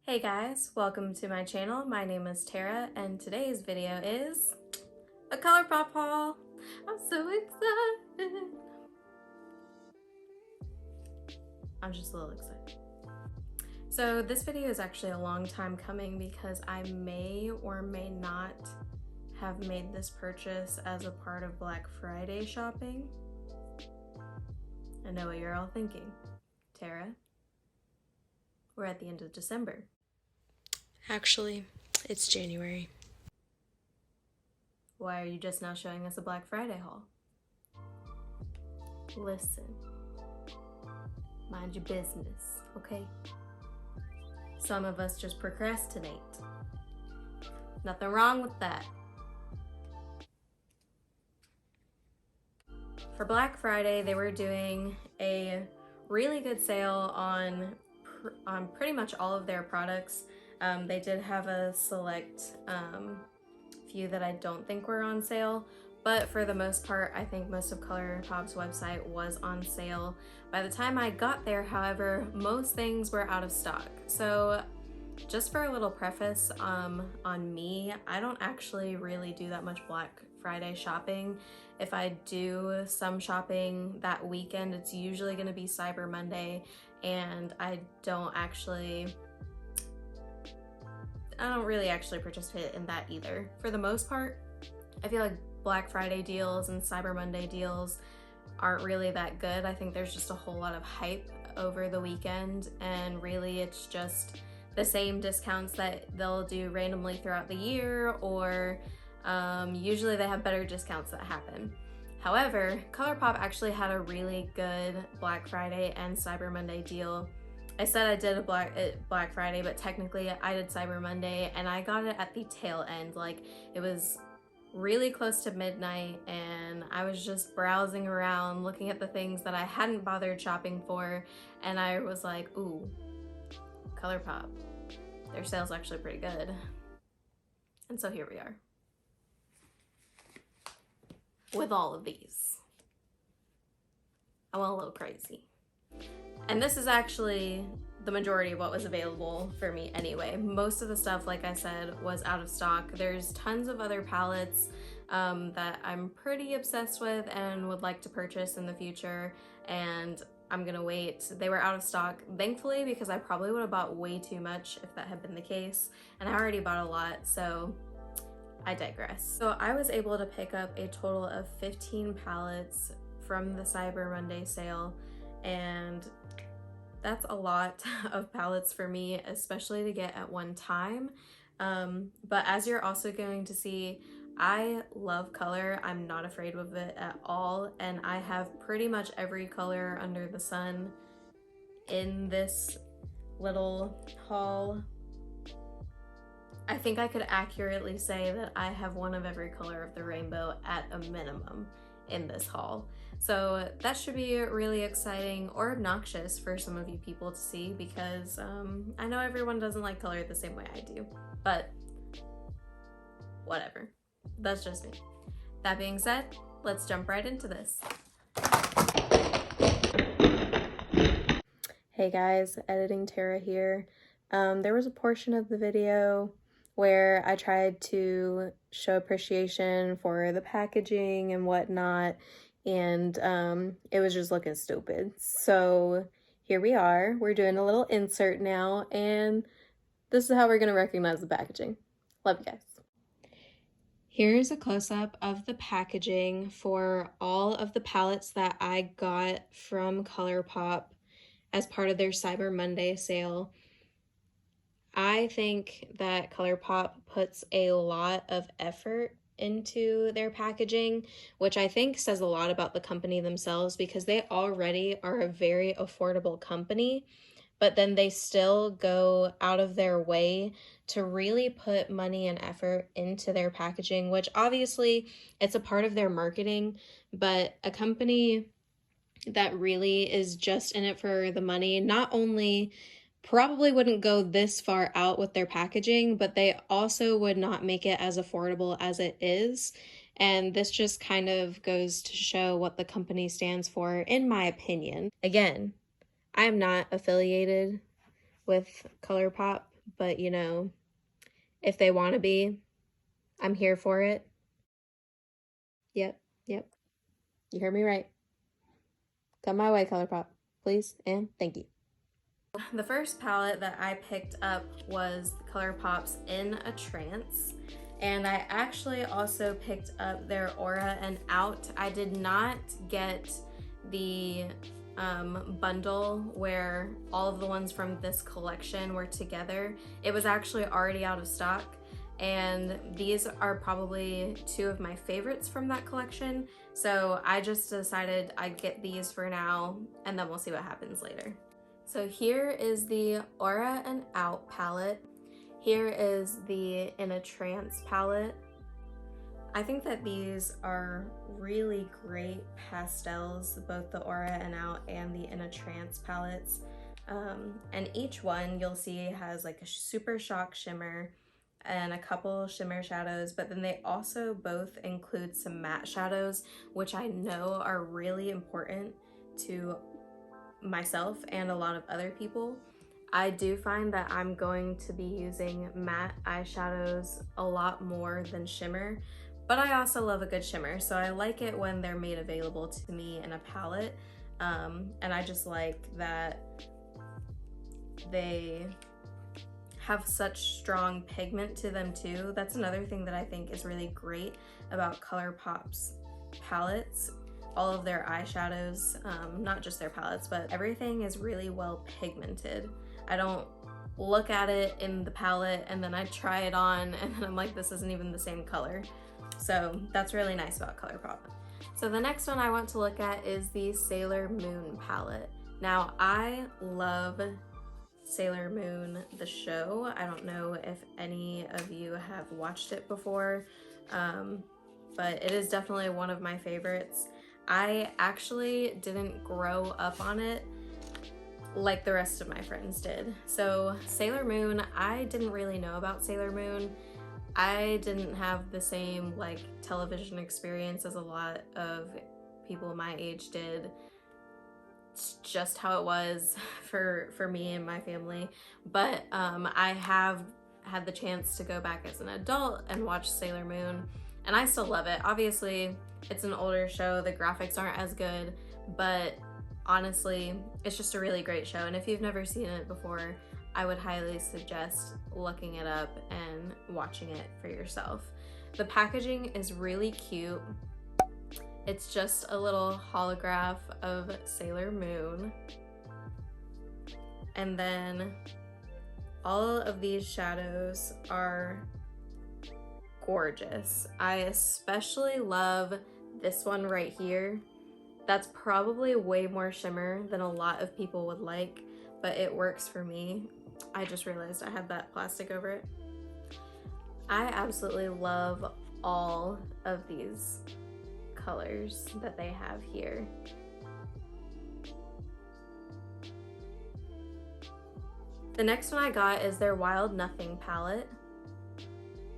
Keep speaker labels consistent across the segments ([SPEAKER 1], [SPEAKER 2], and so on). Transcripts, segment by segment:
[SPEAKER 1] Hey guys, welcome to my channel. My name is Tara and today's video is a Colourpop haul. I'm so excited. I'm just a little excited. So this video is actually a long time coming because I may or may not have made this purchase as a part of Black Friday shopping. I know what you're all thinking. Tara, we're at the end of December. Actually, it's January. Why are you just now showing us a Black Friday haul? Listen, mind your business, okay? Some of us just procrastinate. Nothing wrong with that. For Black Friday, they were doing a really good sale on pretty much all of their products. They did have a select few that I don't think were on sale, but for the most part, I think most of Colourpop's website was on sale. By the time I got there, however, most things were out of stock. So just for a little preface on me, I don't actually really do that much Black Friday shopping. If I do some shopping that weekend, it's usually going to be Cyber Monday, and I don't really actually participate in that either. For the most part, I feel like Black Friday deals and Cyber Monday deals aren't really that good. I think there's just a whole lot of hype over the weekend, and really it's just the same discounts that they'll do randomly throughout the year, or usually they have better discounts that happen. However, Colourpop actually had a really good Black Friday and Cyber Monday deal. I said I did a Black Friday, but technically I did Cyber Monday, and I got it at the tail end. Like, it was really close to midnight, and I was just browsing around looking at the things that I hadn't bothered shopping for, and I was like, ooh, Colourpop, their sale's actually pretty good. And so here we are with all of these. I went a little crazy. And this is actually the majority of what was available for me anyway. Most of the stuff, like I said, was out of stock. There's tons of other palettes that I'm pretty obsessed with and would like to purchase in the future, and I'm gonna wait. They were out of stock, thankfully, because I probably would have bought way too much if that had been the case, and I already bought a lot, so I digress. So I was able to pick up a total of 15 palettes from the Cyber Monday sale, and that's a lot of palettes for me, especially to get at one time. But as you're also going to see, I love color. I'm not afraid of it at all, and I have pretty much every color under the sun in this little haul. I think I could accurately say that I have one of every color of the rainbow at a minimum in this haul. So that should be really exciting or obnoxious for some of you people to see, because I know everyone doesn't like color the same way I do, but whatever. That's just me. That being said, let's jump right into this. Hey guys, Editing Tara here. There was a portion of the video where I tried to show appreciation for the packaging and whatnot, and it was just looking stupid. So here we are. We're doing a little insert now, and this is how we're gonna recognize the packaging. Love you guys. Here's a close-up of the packaging for all of the palettes that I got from Colourpop as part of their Cyber Monday sale. I think that Colourpop puts a lot of effort into their packaging, which I think says a lot about the company themselves, because they already are a very affordable company, but then they still go out of their way to really put money and effort into their packaging, which obviously it's a part of their marketing, but a company that really is just in it for the money not only probably wouldn't go this far out with their packaging, but they also would not make it as affordable as it is. And this just kind of goes to show what the company stands for, in my opinion. Again, I am not affiliated with Colourpop, but you know, if they want to be, I'm here for it. Yep, yep. You heard me right. Come my way, Colourpop, please and thank you. The first palette that I picked up was Colourpop's In a Trance, and I actually also picked up their Aura and Out. I did not get the bundle where all of the ones from this collection were together. It was actually already out of stock, and these are probably two of my favorites from that collection, so I just decided I'd get these for now and then we'll see what happens later. So here is the Aura and Out palette. Here is the In a Trance palette. I think that these are really great pastels, both the Aura and Out and the In a Trance palettes. And each one you'll see has like a super shock shimmer and a couple shimmer shadows, but then they also both include some matte shadows, which I know are really important to myself and a lot of other people. I do find that I'm going to be using matte eyeshadows a lot more than shimmer, but I also love a good shimmer, so I like it when they're made available to me in a palette, and I just like that they have such strong pigment to them too. That's another thing that I think is really great about Colourpop's palettes. All of their eyeshadows, not just their palettes, but everything is really well pigmented. I don't look at it in the palette and then I try it on and then I'm like, this isn't even the same color. So that's really nice about Colourpop. So the next one I want to look at is the Sailor Moon palette. Now I love Sailor Moon the show. I don't know if any of you have watched it before, but it is definitely one of my favorites. I actually didn't grow up on it like the rest of my friends did. So Sailor Moon, I didn't really know about Sailor Moon. I didn't have the same like television experience as a lot of people my age did. It's just how it was for me and my family. But I have had the chance to go back as an adult and watch Sailor Moon, and I still love it. Obviously, it's an older show, the graphics aren't as good, but honestly, it's just a really great show, and if you've never seen it before, I would highly suggest looking it up and watching it for yourself. The packaging is really cute. It's just a little holograph of Sailor Moon. And then all of these shadows are gorgeous. I especially love this one right here. That's probably way more shimmer than a lot of people would like, but it works for me. I just realized I had that plastic over it. I absolutely love all of these colors that they have here. The next one I got is their Wild Nothing palette.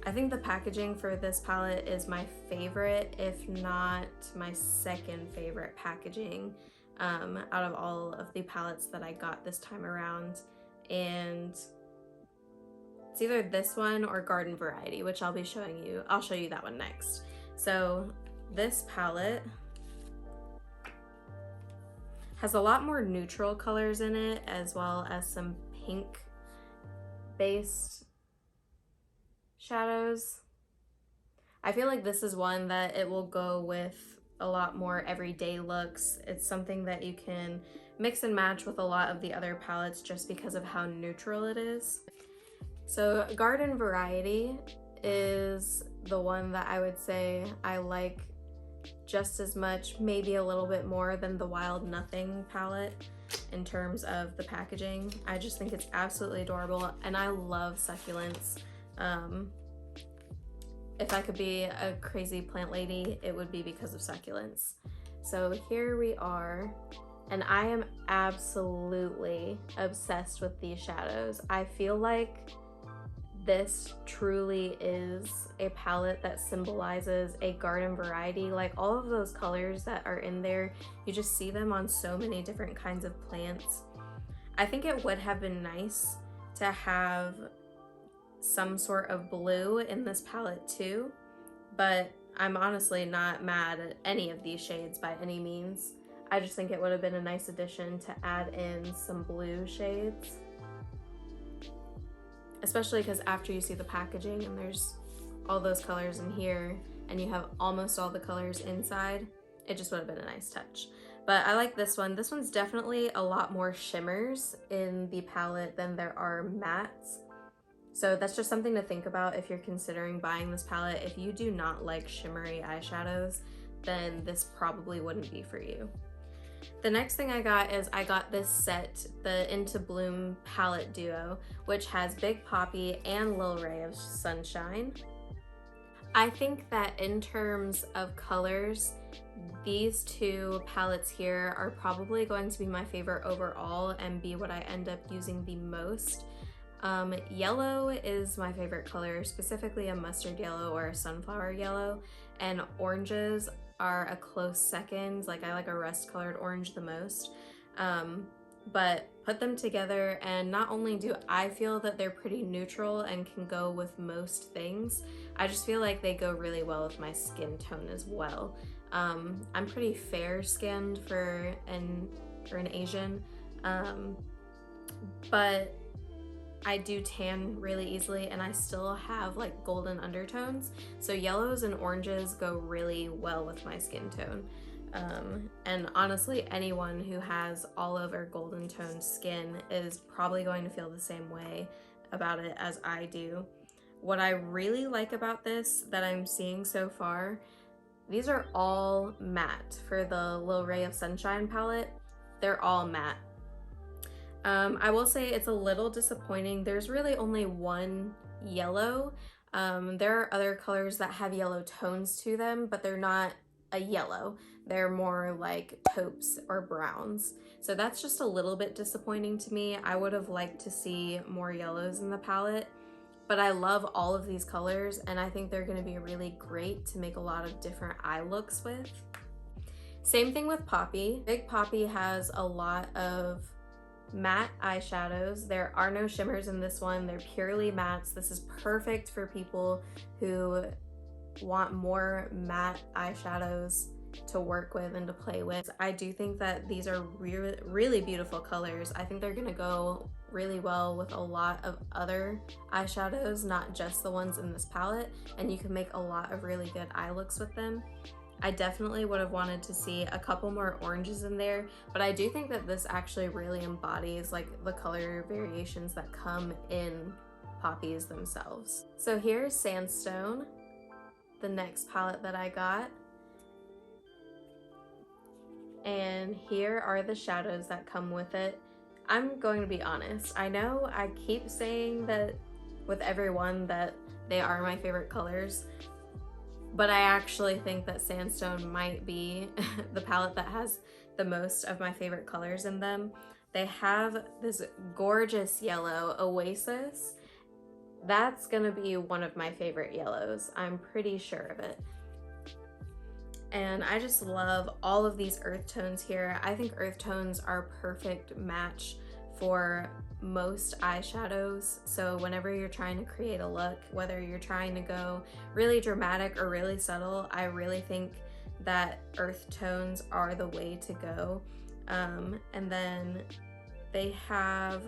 [SPEAKER 1] I think the packaging for this palette is my favorite, if not my second favorite packaging out of all of the palettes that I got this time around. And it's either this one or Garden Variety, which I'll be showing you. I'll show you that one next. So this palette has a lot more neutral colors in it, as well as some pink based shadows. I feel like this is one that it will go with a lot more everyday looks. It's something that you can mix and match with a lot of the other palettes just because of how neutral it is. So Garden Variety is the one that I would say I like just as much, maybe a little bit more than the Wild Nothing palette in terms of the packaging. I just think it's absolutely adorable, and I love succulents. If I could be a crazy plant lady, it would be because of succulents. So here we are, and I am absolutely obsessed with these shadows. I feel like this truly is a palette that symbolizes a garden variety. Like all of those colors that are in there, you just see them on so many different kinds of plants. I think it would have been nice to have some sort of blue in this palette too, but I'm honestly not mad at any of these shades by any means. I just think it would have been a nice addition to add in some blue shades, especially because after you see the packaging and there's all those colors in here and you have almost all the colors inside, it just would have been a nice touch. But I like this one. This one's definitely a lot more shimmers in the palette than there are mattes. So that's just something to think about if you're considering buying this palette. If you do not like shimmery eyeshadows, then this probably wouldn't be for you. The next thing I got is I got this set, the Into Bloom palette duo, which has Big Poppy and Lil Ray of Sunshine. I think that in terms of colors, these two palettes here are probably going to be my favorite overall and be what I end up using the most. Yellow is my favorite color, specifically a mustard yellow or a sunflower yellow, and oranges are a close second. Like, I like a rust colored orange the most. But put them together and not only do I feel that they're pretty neutral and can go with most things, I just feel like they go really well with my skin tone as well. I'm pretty fair skinned for an Asian, but I do tan really easily and I still have like golden undertones. So yellows and oranges go really well with my skin tone. And honestly, anyone who has olive or golden toned skin is probably going to feel the same way about it as I do. What I really like about this that I'm seeing so far, these are all matte for the Lil Ray of Sunshine palette. They're all matte. I will say it's a little disappointing. There's really only one yellow. There are other colors that have yellow tones to them, but they're not a yellow. They're more like taupes or browns. So that's just a little bit disappointing to me. I would have liked to see more yellows in the palette, but I love all of these colors and I think they're gonna be really great to make a lot of different eye looks with. Same thing with Poppy. Big Poppy has a lot of matte eyeshadows. There are no shimmers in this one. They're purely mattes. This is perfect for people who want more matte eyeshadows to work with and to play with. I do think that these are really beautiful colors. I think they're gonna go really well with a lot of other eyeshadows, not just the ones in this palette, and you can make a lot of really good eye looks with them. I definitely would have wanted to see a couple more oranges in there, but I do think that this actually really embodies like the color variations that come in poppies themselves. So here's Sandstone, the next palette that I got. And here are the shadows that come with it. I'm going to be honest. I know I keep saying that with everyone that they are my favorite colors, but I actually think that Sandstone might be the palette that has the most of my favorite colors in them. They have this gorgeous yellow, Oasis. That's gonna be one of my favorite yellows. I'm pretty sure of it. And I just love all of these earth tones here. I think earth tones are a perfect match for most eyeshadows. So whenever you're trying to create a look, whether you're trying to go really dramatic or really subtle, I really think that earth tones are the way to go. And then they have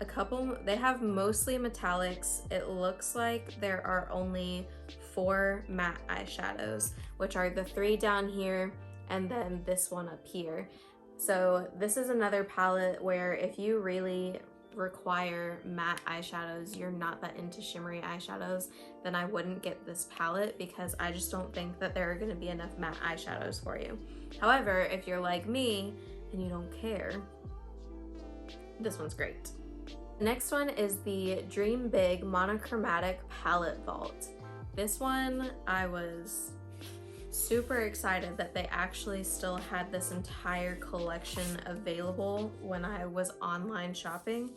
[SPEAKER 1] a couple, they have mostly metallics. It looks like there are only 4 matte eyeshadows, which are the 3 down here and then this one up here. So this is another palette where if you really require matte eyeshadows, you're not that into shimmery eyeshadows, then I wouldn't get this palette because I just don't think that there are going to be enough matte eyeshadows for you. However, if you're like me and you don't care, this one's great. The next one is the Dream Big Monochromatic Palette Vault. This one, I was super excited that they actually still had this entire collection available when I was online shopping.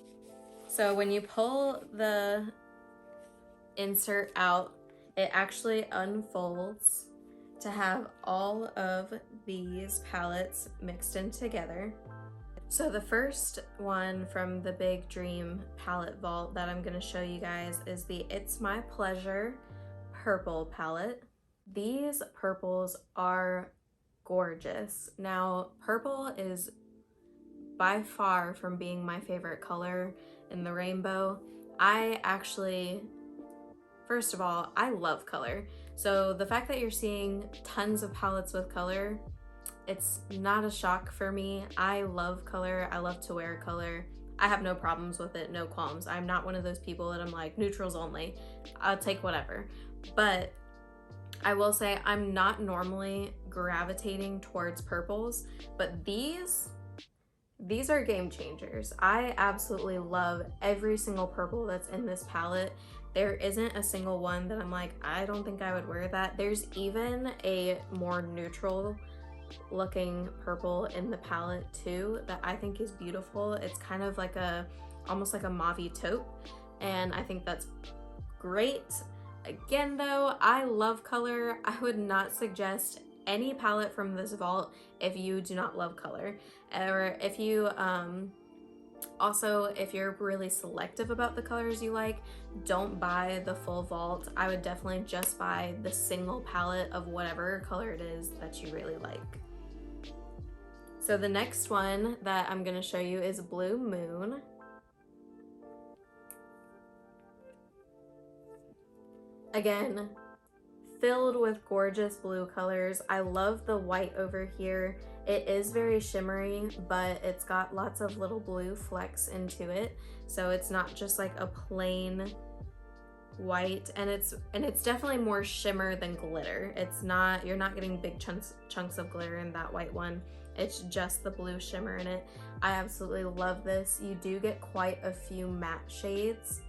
[SPEAKER 1] So when you pull the insert out, it actually unfolds to have all of these palettes mixed in together. So the first one from the Big Dream palette vault that I'm gonna show you guys is the It's My Pleasure purple palette. These purples are gorgeous. Now, purple is by far from being my favorite color in the rainbow. I actually, first of all, I love color. So the fact that you're seeing tons of palettes with color, it's not a shock for me. I love color. I love to wear color. I have no problems with it, no qualms. I'm not one of those people that I'm like, neutrals only. I'll take whatever. But I will say I'm not normally gravitating towards purples, but these are game changers. I absolutely love every single purple that's in this palette. There isn't a single one that I'm like, I don't think I would wear that. There's even a more neutral looking purple in the palette too that I think is beautiful. It's kind of like almost like a mauve taupe, and I think that's great. Again though, I love color. I would not suggest any palette from this vault if you do not love color, or if you also, if you're really selective about the colors you like, don't buy the full vault. I would definitely just buy the single palette of whatever color it is that you really like. So the next one that I'm gonna show you is Blue Moon. Again, filled with gorgeous blue colors. I love the white over here. It is very shimmery, but it's got lots of little blue flecks into it. So it's not just like a plain white, and it's definitely more shimmer than glitter. It's not, you're not getting big chunks of glitter in that white one. It's just the blue shimmer in it. I absolutely love this. You do get quite a few matte shades,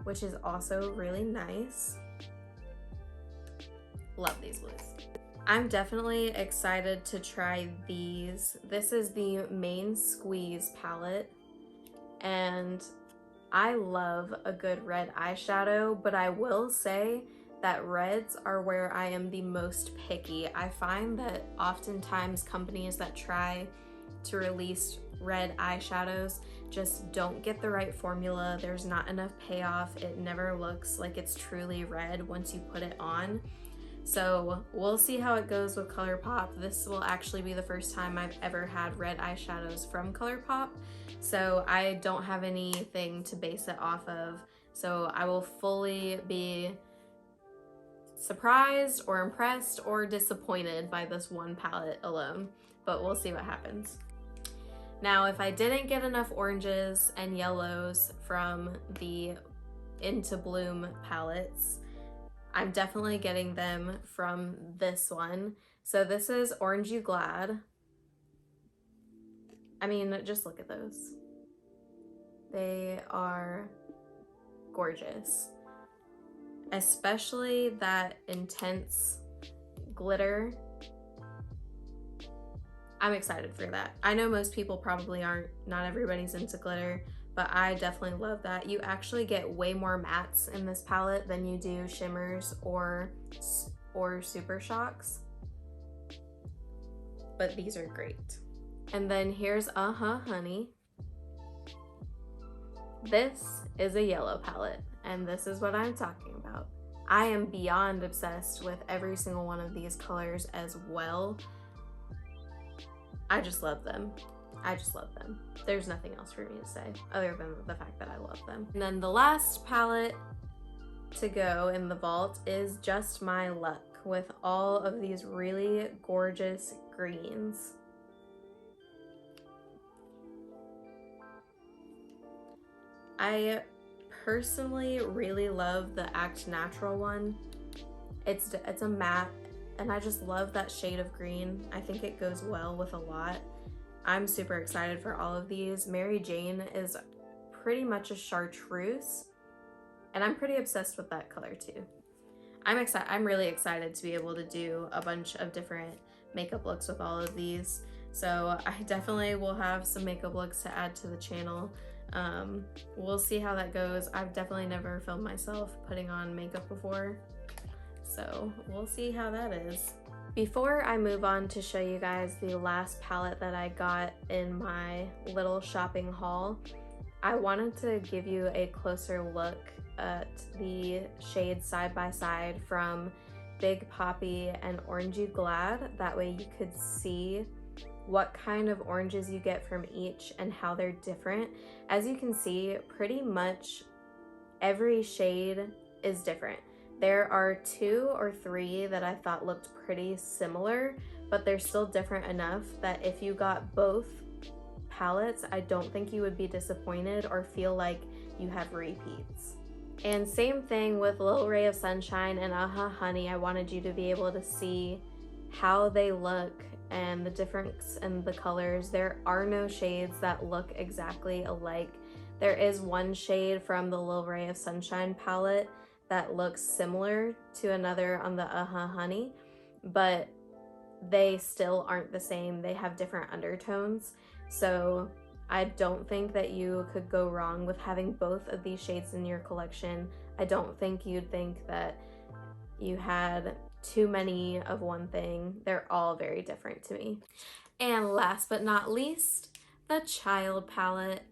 [SPEAKER 1] which is also really nice. Love these blues. I'm definitely excited to try these. This is the Main Squeeze palette, and I love a good red eyeshadow, but I will say that reds are where I am the most picky. I find that oftentimes companies that try to release red eyeshadows just don't get the right formula. There's not enough payoff. It never looks like it's truly red once you put it on. So we'll see how it goes with Colourpop. This will actually be the first time I've ever had red eyeshadows from Colourpop, so I don't have anything to base it off of. So I will fully be surprised or impressed or disappointed by this one palette alone, but we'll see what happens. Now, if I didn't get enough oranges and yellows from the Into Bloom palettes, I'm definitely getting them from this one. So this is Orange You Glad. I mean, just look at those. They are gorgeous. Especially that intense glitter. I'm excited for that. I know most people probably aren't, not everybody's into glitter, but I definitely love that. You actually get way more mattes in this palette than you do shimmers or super shocks. But these are great. And then here's Honey. This is a yellow palette, and this is what I'm talking about. I am beyond obsessed with every single one of these colors as well. I just love them. I just love them. There's nothing else for me to say other than the fact that I love them. And then the last palette to go in the vault is Just My Luck, with all of these really gorgeous greens. I personally really love the Act Natural one. It's a matte, and I just love that shade of green. I think it goes well with a lot. I'm super excited for all of these. Mary Jane is pretty much a chartreuse, and I'm pretty obsessed with that color too. I'm really excited to be able to do a bunch of different makeup looks with all of these. So I definitely will have some makeup looks to add to the channel. We'll see how that goes. I've definitely never filmed myself putting on makeup before, so we'll see how that is. Before I move on to show you guys the last palette that I got in my little shopping haul, I wanted to give you a closer look at the shades side by side from Big Poppy and Orangey Glad. That way you could see what kind of oranges you get from each and how they're different. As you can see, pretty much every shade is different. There are 2 or 3 that I thought looked pretty similar, but they're still different enough that if you got both palettes, I don't think you would be disappointed or feel like you have repeats. And same thing with Lil Ray of Sunshine and Honey. I wanted you to be able to see how they look and the difference in the colors. There are no shades that look exactly alike. There is one shade from the Lil Ray of Sunshine palette that looks similar to another on the Honey, but they still aren't the same. They have different undertones. So I don't think that you could go wrong with having both of these shades in your collection. I don't think you'd think that you had too many of one thing. They're all very different to me. And last but not least, the Child palette.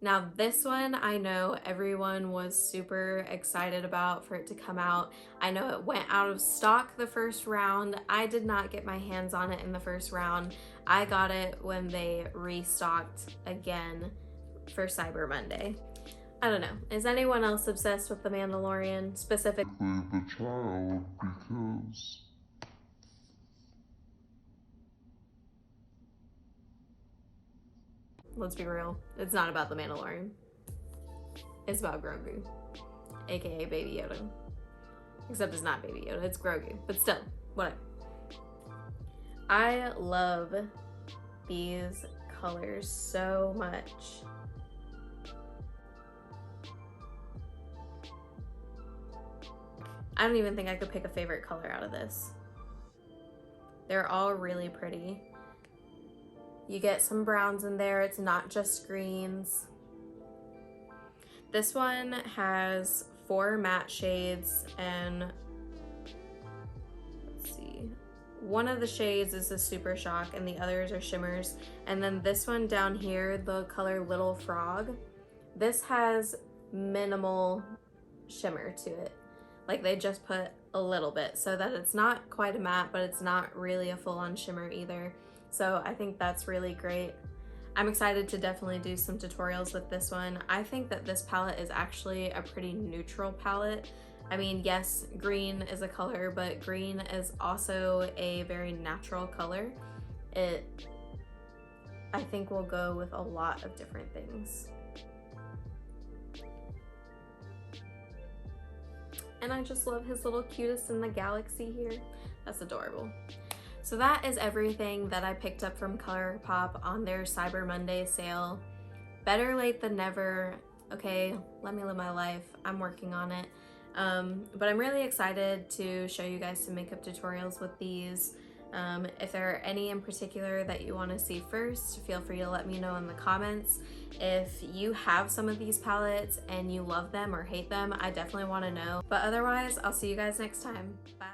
[SPEAKER 1] Now this one, I know everyone was super excited about for it to come out. I know it went out of stock the first round. I did not get my hands on it in the first round. I got it when they restocked again for Cyber Monday. I don't know. Is anyone else obsessed with The Mandalorian, specifically
[SPEAKER 2] the Child, because
[SPEAKER 1] let's be real, it's not about The Mandalorian. It's about Grogu, aka Baby Yoda. Except it's not Baby Yoda, it's Grogu, but still, whatever. I love these colors so much. I don't even think I could pick a favorite color out of this. They're all really pretty. You get some browns in there, it's not just greens. This one has 4 matte shades, and let's see, one of the shades is a Super Shock and the others are shimmers. And then this one down here, the color Little Frog, this has minimal shimmer to it. Like they just put a little bit so that it's not quite a matte, but it's not really a full-on shimmer either. So I think that's really great. I'm excited to definitely do some tutorials with this one. I think that this palette is actually a pretty neutral palette. I mean, yes, green is a color, but green is also a very natural color. It, I think, will go with a lot of different things. And I just love his little cutest in the galaxy here. That's adorable. So that is everything that I picked up from Colourpop on their Cyber Monday sale. Better late than never. Okay, let me live my life. I'm working on it. But I'm really excited to show you guys some makeup tutorials with these. If there are any in particular that you want to see first, feel free to let me know in the comments. If you have some of these palettes and you love them or hate them, I definitely want to know. But otherwise, I'll see you guys next time. Bye.